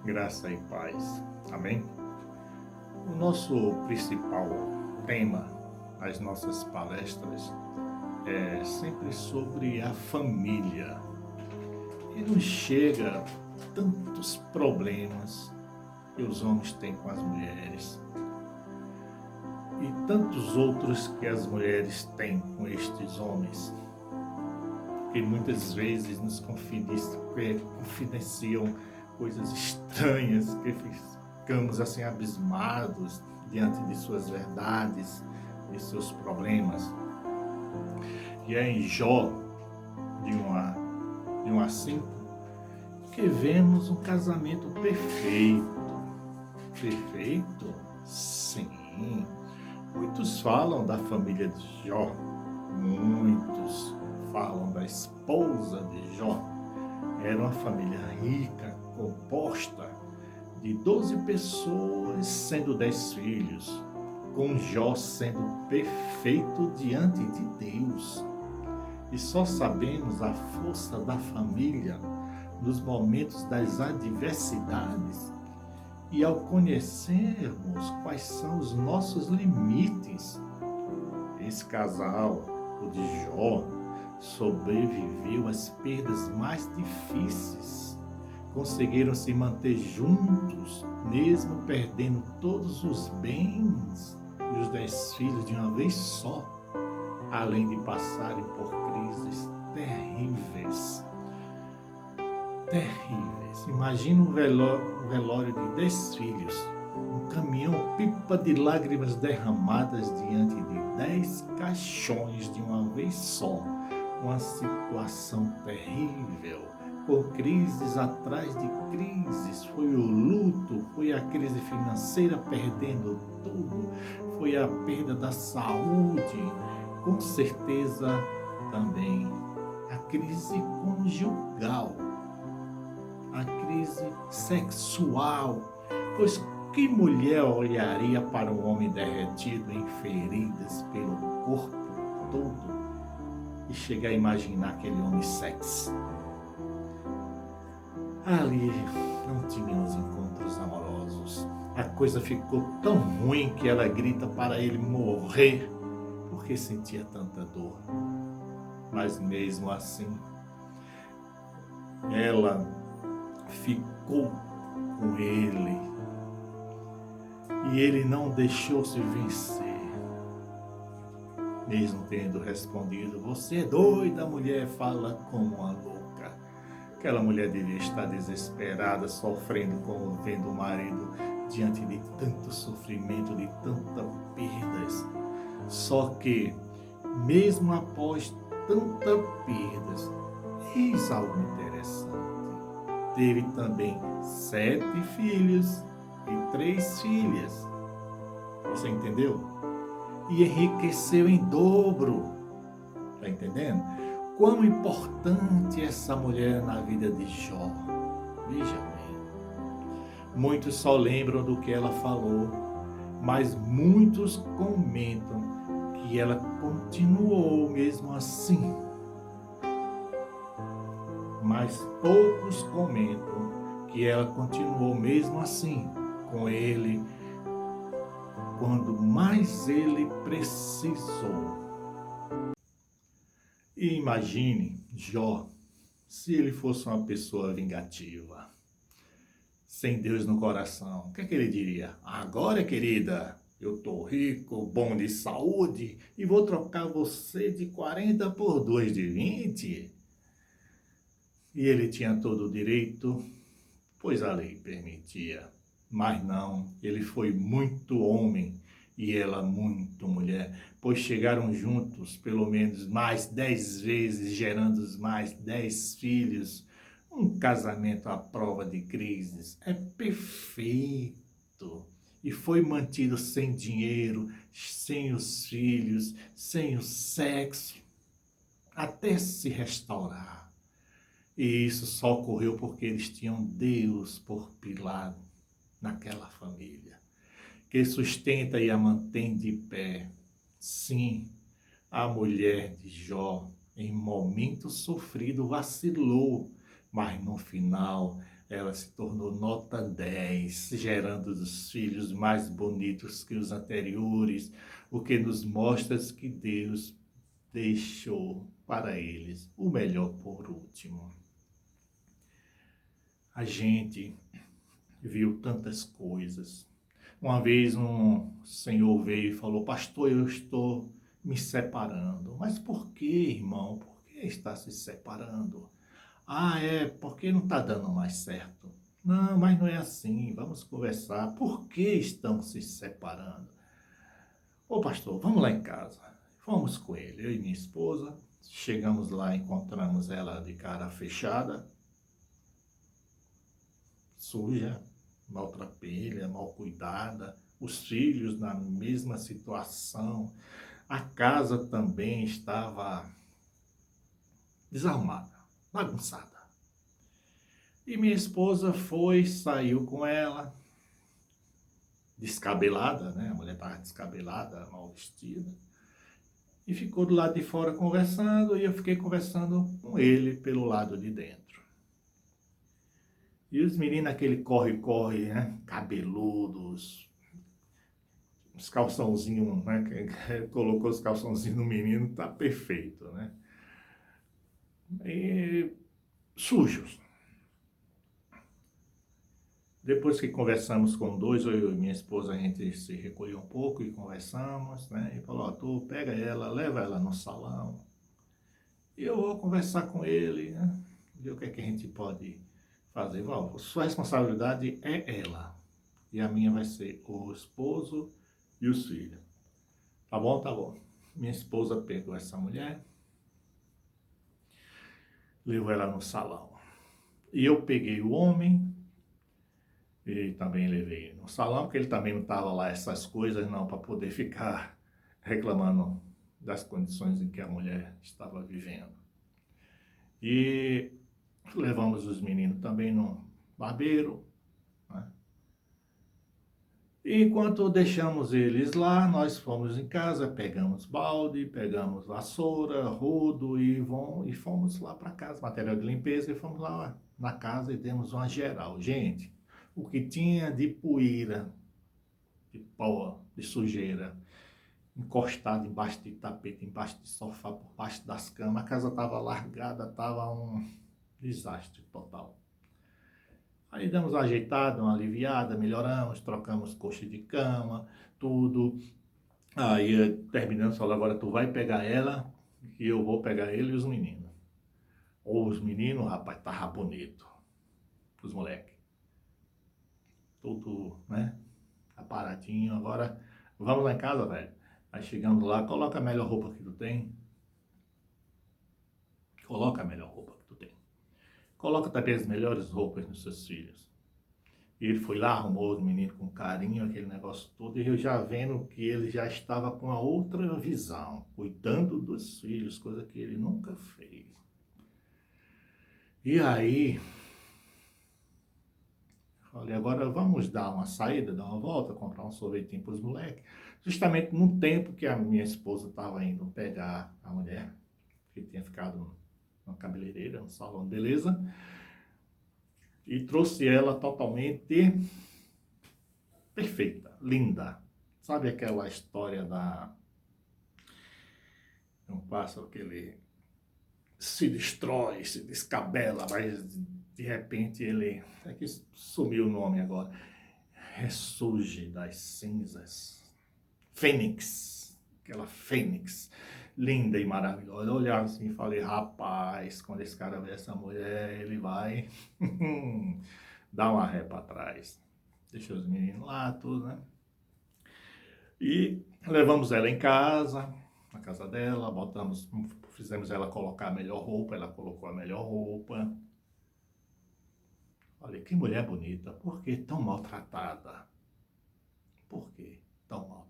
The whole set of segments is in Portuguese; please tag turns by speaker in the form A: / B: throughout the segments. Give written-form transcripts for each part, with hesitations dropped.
A: Graça e paz. Amém? O nosso principal tema nas nossas palestras é sempre sobre a família. E nos chega tantos problemas que os homens têm com as mulheres e tantos outros que as mulheres têm com estes homens, que muitas vezes nos confidenciam coisas estranhas, que ficamos assim abismados diante de suas verdades, de seus problemas. E é em Jó, de 1 a 5, que vemos um casamento perfeito. Perfeito? Sim. Muitos falam da família de Jó, muitos falam da esposa de Jó. Era uma família rica, composta de 12 pessoas, sendo 10 filhos, com Jó sendo perfeito diante de Deus. E só sabemos a força da família nos momentos das adversidades e ao conhecermos quais são os nossos limites. Esse casal, o de Jó, sobreviveu às perdas mais difíceis. Conseguiram se manter juntos, mesmo perdendo todos os bens e os 10 filhos de uma vez só, além de passarem por crises terríveis. Terríveis. Imagina um velório de 10 filhos, um caminhão-pipa de lágrimas derramadas diante de 10 caixões de uma vez só. Uma situação terrível, com crises atrás de crises. Foi o luto, foi a crise financeira perdendo tudo, foi a perda da saúde, com certeza também a crise conjugal, a crise sexual, pois que mulher olharia para um homem derretido em feridas pelo corpo todo e chegar a imaginar aquele homem sexy? Ali não tínhamos encontros amorosos. A coisa ficou tão ruim que ela grita para ele morrer, porque sentia tanta dor. Mas mesmo assim, ela ficou com ele e ele não deixou-se vencer. Mesmo tendo respondido: "Você é doida, mulher, fala como uma louca." Aquela mulher devia estar desesperada, sofrendo, como vendo o marido diante de tanto sofrimento, de tantas perdas. Só que, mesmo após tantas perdas, eis algo interessante. Teve também 7 filhos e 3 filhas. Você entendeu? E enriqueceu em dobro. Está entendendo? Quão importante essa mulher na vida de Jó. Veja bem. Muitos só lembram do que ela falou, mas muitos comentam que ela continuou mesmo assim. Mas poucos comentam que ela continuou mesmo assim com ele, quando mais ele precisou. E imagine Jó, se ele fosse uma pessoa vingativa, sem Deus no coração, o que é que ele diria? "Agora, querida, eu tô rico, bom de saúde e vou trocar você de 40 por 2 de 20. E ele tinha todo o direito, pois a lei permitia. Mas não, ele foi muito homem e ela muito mulher, pois chegaram juntos pelo menos mais 10 vezes, gerando mais 10 filhos. Um casamento à prova de crises é perfeito. E foi mantido sem dinheiro, sem os filhos, sem o sexo, até se restaurar. E isso só ocorreu porque eles tinham Deus por pilar naquela família, que sustenta e a mantém de pé. Sim, a mulher de Jó, em momento sofrido, vacilou, mas no final ela se tornou nota 10, gerando os filhos mais bonitos que os anteriores, o que nos mostra que Deus deixou para eles o melhor por último. A gente viu tantas coisas. Uma vez um senhor veio e falou: pastor, eu estou me separando. Mas por que, irmão? Por que está se separando? Ah, é porque não está dando mais certo. Não, mas não é assim. Vamos conversar. Por que estão se separando? Ô pastor, vamos lá em casa. Fomos com ele, eu e minha esposa. Chegamos lá, encontramos ela de cara fechada, suja, maltrapilha, mal cuidada, os filhos na mesma situação, a casa também estava desarrumada, bagunçada. E minha esposa saiu com ela, descabelada, né? A mulher estava descabelada, mal vestida, e ficou do lado de fora conversando, e eu fiquei conversando com ele pelo lado de dentro. E os meninos, aquele corre-corre, né? Cabeludos, os calçãozinhos, né? Colocou os calçãozinhos no menino, tá perfeito, né? E sujos. Depois que conversamos com dois, eu e minha esposa, a gente se recolheu um pouco e conversamos, né? E falou: ó, tu pega ela, leva ela no salão. E eu vou conversar com ele, né? Ver o que é que a gente pode fazer. Bom, sua responsabilidade é ela. E a minha vai ser o esposo e os filhos. Tá bom? Tá bom. Minha esposa pegou essa mulher, levou ela no salão. E eu peguei o homem e também levei no salão, porque ele também não estava lá essas coisas não, para poder ficar reclamando das condições em que a mulher estava vivendo. E levamos os meninos também no barbeiro, né? E enquanto deixamos eles lá, nós fomos em casa, pegamos balde, pegamos vassoura, rodo e fomos lá para casa, material de limpeza, e fomos lá na casa e demos uma geral. Gente, o que tinha de poeira, de pó, de sujeira, encostado embaixo de tapete, embaixo de sofá, por baixo das camas, a casa estava largada, estava um desastre total. Aí damos uma ajeitada, uma aliviada, melhoramos, trocamos coxa de cama, tudo. Aí terminamos, falou: agora tu vai pegar ela e eu vou pegar ele e os meninos. Ou os meninos, rapaz, tava bonito. Os moleques. Tudo, né? Aparadinho. Agora, vamos lá em casa, velho. Aí chegamos lá, coloca a melhor roupa que tu tem. Coloca a melhor roupa que tu tem. Coloca também as melhores roupas nos seus filhos. E ele foi lá, arrumou os meninos com carinho, aquele negócio todo, e eu já vendo que ele já estava com a outra visão, cuidando dos filhos, coisa que ele nunca fez. E aí, falei: agora vamos dar uma saída, dar uma volta, comprar um sorvetinho para os moleques. Justamente no tempo que a minha esposa estava indo pegar a mulher, que tinha ficado na cabeleireira, no salão de beleza, e trouxe ela totalmente perfeita, linda. Sabe aquela história da um pássaro que ele se destrói, se descabela, mas de repente ele, é que sumiu o nome agora, ressurge das cinzas. Fênix, aquela fênix, linda e maravilhosa. Eu olhava assim e falei: rapaz, quando esse cara vê essa mulher, ele vai dar uma ré para trás. Deixou os meninos lá, tudo, né? E levamos ela em casa, na casa dela, fizemos ela colocar a melhor roupa, ela colocou a melhor roupa. Olha, que mulher bonita, por que tão maltratada? Por que tão maltratada?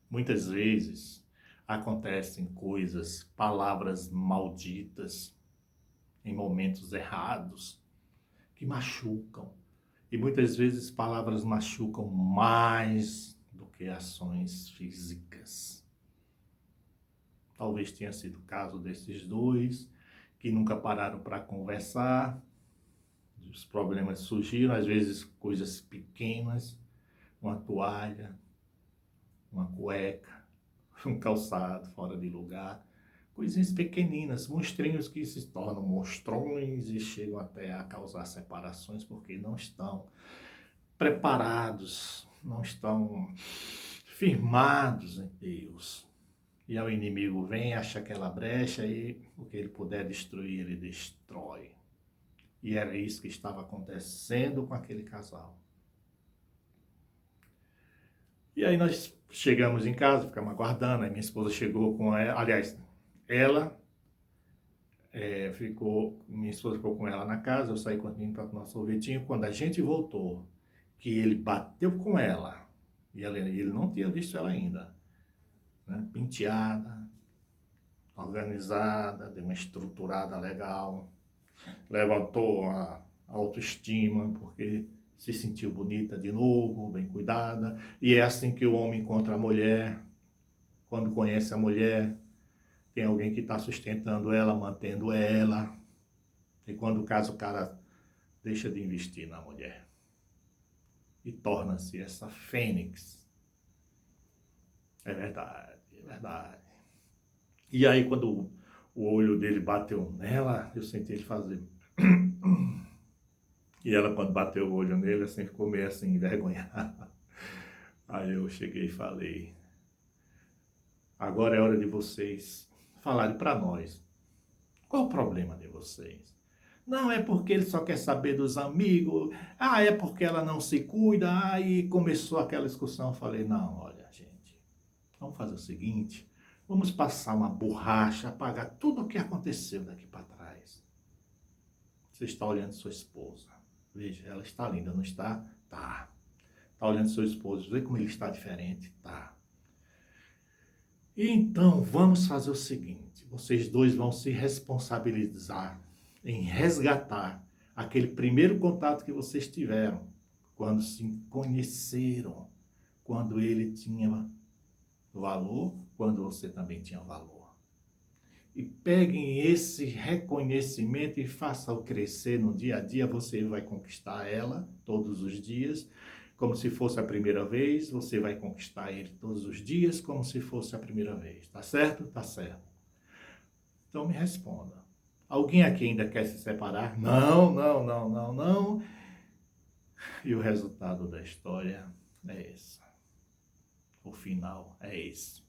A: Muitas vezes acontecem coisas, palavras malditas, em momentos errados, que machucam. E muitas vezes palavras machucam mais do que ações físicas. Talvez tenha sido o caso desses dois, que nunca pararam para conversar. Os problemas surgiram, às vezes coisas pequenas, uma toalha, uma cueca, um calçado fora de lugar, coisinhas pequeninas, monstrinhos que se tornam monstrões e chegam até a causar separações porque não estão preparados, não estão firmados em Deus. E aí o inimigo vem, acha aquela brecha e o que ele puder destruir, ele destrói. E era isso que estava acontecendo com aquele casal. E aí nós chegamos em casa, ficamos aguardando, aí minha esposa chegou com ela, aliás, minha esposa ficou com ela na casa, eu saí com a menina para tomar sorvetinho. Quando a gente voltou, que ele bateu com ela, e ele não tinha visto ela ainda, né? Penteada, organizada, deu uma estruturada legal, levantou a autoestima, porque se sentiu bonita de novo, bem cuidada. E é assim que o homem encontra a mulher, quando conhece a mulher, tem alguém que está sustentando ela, mantendo ela. E quando caso o cara deixa de investir na mulher e torna-se essa fênix. É verdade, é verdade. E aí quando o olho dele bateu nela, eu senti ele fazer. E ela, quando bateu o olho nele, assim, ficou meio assim, envergonhada. Aí eu cheguei e falei, agora é hora de vocês falarem para nós. Qual o problema de vocês? Não, é porque ele só quer saber dos amigos. Ah, é porque ela não se cuida. Aí começou aquela discussão. Eu falei, não, olha, gente, vamos fazer o seguinte. Vamos passar uma borracha, apagar tudo o que aconteceu daqui para trás. Você está olhando sua esposa. Veja, ela está linda, não está? Tá. Está olhando seu esposo, vê como ele está diferente? Tá. Então, vamos fazer o seguinte. Vocês dois vão se responsabilizar em resgatar aquele primeiro contato que vocês tiveram, quando se conheceram, quando ele tinha valor, quando você também tinha valor. E peguem esse reconhecimento e façam crescer no dia a dia. Você vai conquistar ela todos os dias, como se fosse a primeira vez. Você vai conquistar ele todos os dias, como se fosse a primeira vez. Tá certo? Tá certo. Então me responda. Alguém aqui ainda quer se separar? Não, não, não, não, não. E o resultado da história é esse. O final é esse.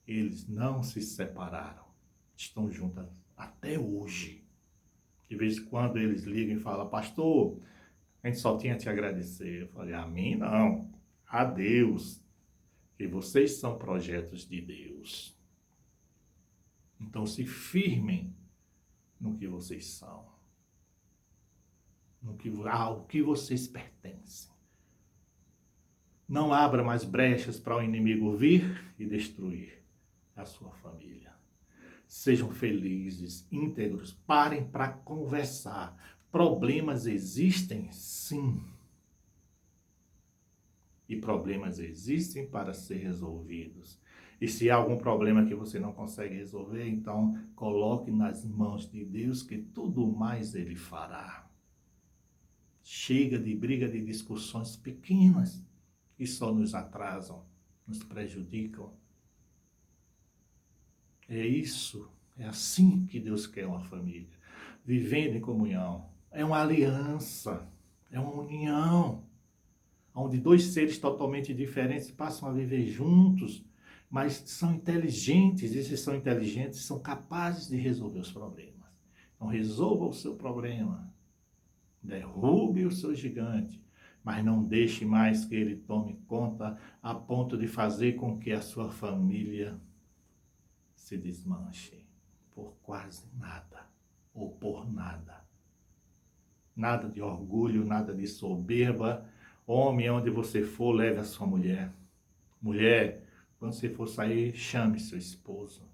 A: Eles não se separaram. Estão juntas até hoje. De vez em quando eles ligam e falam, pastor, a gente só tinha a te agradecer. Eu falei, a mim não, a Deus, que vocês são projetos de Deus. Então se firmem no que vocês são, ao que vocês pertencem. Não abra mais brechas para o inimigo vir e destruir a sua família. Sejam felizes, íntegros, parem para conversar. Problemas existem, sim. E problemas existem para ser resolvidos. E se há algum problema que você não consegue resolver, então coloque nas mãos de Deus que tudo mais Ele fará. Chega de briga, de discussões pequenas que só nos atrasam, nos prejudicam. É isso, é assim que Deus quer uma família, vivendo em comunhão. É uma aliança, é uma união, onde dois seres totalmente diferentes passam a viver juntos, mas são inteligentes, esses são inteligentes, são capazes de resolver os problemas. Então resolva o seu problema, derrube o seu gigante, mas não deixe mais que ele tome conta a ponto de fazer com que a sua família se desmanche por quase nada ou por nada. Nada de orgulho, nada de soberba. Homem, onde você for, leve a sua mulher. Mulher, quando você for sair, chame seu esposo.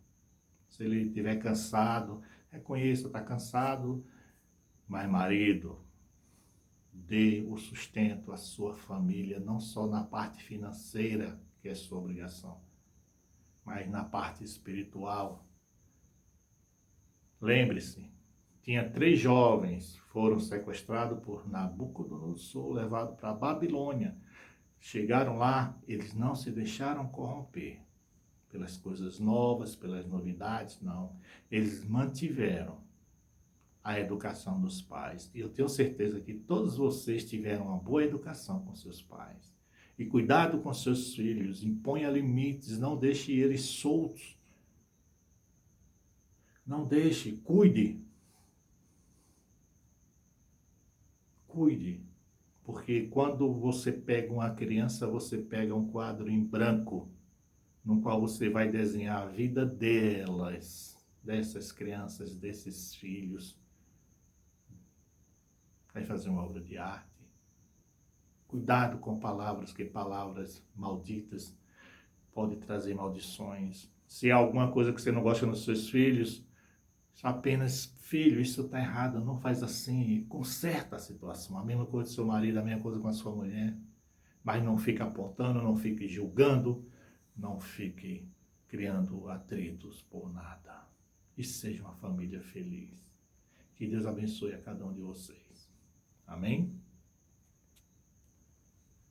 A: Se ele estiver cansado, reconheça, está cansado, mas marido, dê o sustento à sua família, não só na parte financeira, que é sua obrigação, mas na parte espiritual. Lembre-se, Tinha 3 jovens, foram sequestrados por Nabucodonosor, levados para a Babilônia. Chegaram lá, eles não se deixaram corromper pelas coisas novas, pelas novidades, não. Eles mantiveram a educação dos pais. E eu tenho certeza que todos vocês tiveram uma boa educação com seus pais. E cuidado com seus filhos, imponha limites, não deixe eles soltos. Não deixe, cuide. Cuide. Porque quando você pega uma criança, você pega um quadro em branco, no qual você vai desenhar a vida delas, dessas crianças, desses filhos. Vai fazer uma obra de arte. Cuidado com palavras, que palavras malditas podem trazer maldições. Se há alguma coisa que você não gosta nos seus filhos, apenas, filho, isso está errado, não faz assim, conserta a situação. A mesma coisa do seu marido, a mesma coisa com a sua mulher. Mas não fique apontando, não fique julgando, não fique criando atritos por nada. E seja uma família feliz. Que Deus abençoe a cada um de vocês. Amém?